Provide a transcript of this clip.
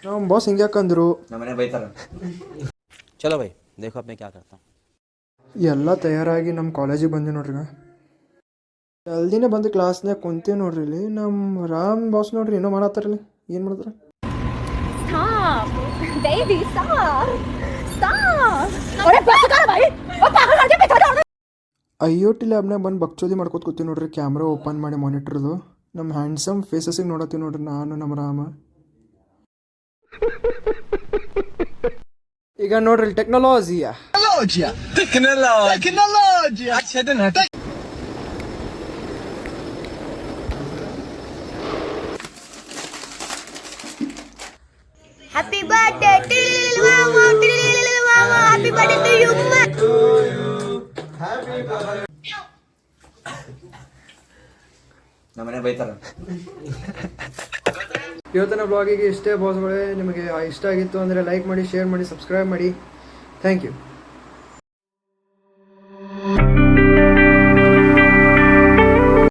ನಮ್ಮ ಬಾಸ್ ಹಿಂಗ್ಯಾಕಂದ್ರು ನಮ್ಮನೆ ಬೈತಾರ. चलो भाई देखो अब मैं क्या करता हूँ. ಎಲ್ಲ ತಯಾರಾಗಿ ನಮ್ಮ ಕಾಲೇಜಿಗೆ ಬಂದೆ ನೋಡ್ರಿ ಈಗ. ಜಲ್ದಿನೇ ಬಂದು ಕ್ಲಾಸ್ನಾಗ ಕುಂತೀವಿ ನೋಡ್ರಿ ಇಲ್ಲಿ. ನಮ್ಮ ರಾಮ್ ಬಾಸ್ ನೋಡ್ರಿ ಏನೋ ಮಾಡತ್ತಾರಲ್ಲಿ. ಏನು ಮಾಡಿದ್ರೆ Stop, baby, stop, stop. अरे बस कर भाई, वो पागल करके बैठा था. IoT ಲ್ಯಾಬ್ನಾಗ ಬಂದು ಬಕ್ಚೋದಿ ಮಾಡ್ಕೋತ ಕೂತೀವಿ ನೋಡ್ರಿ. ಕ್ಯಾಮ್ರಾ ಓಪನ್ ಮಾಡಿ ಮಾನಿಟ್ರದು ನಮ್ಮ ಹ್ಯಾಂಡ್ಸಮ್ ಫೇಸಸ್ಸಿಗೆ ನೋಡತ್ತೀವಿ ನೋಡ್ರಿ ನಾನು ನಮ್ಮ ರಾಮ. ಈಗ ನೋಡ್ರಿ ಟೆಕ್ನಾಲಜಿಯಾ Happy birthday to mama, happy birthday to you, mama. ನಮ್ಮನೆ ಬೈತಾರ. ಇವತ್ತಿನ ಬ್ಲಾಗಿಗೆ ಇಷ್ಟೇ ಬಾಸ್ಗಳೇ. ನಿಮಗೆ ಇಷ್ಟ ಆಗಿತ್ತು ಅಂದರೆ ಲೈಕ್ ಮಾಡಿ, ಶೇರ್ ಮಾಡಿ, ಸಬ್ಸ್ಕ್ರೈಬ್ ಮಾಡಿ. Thank you.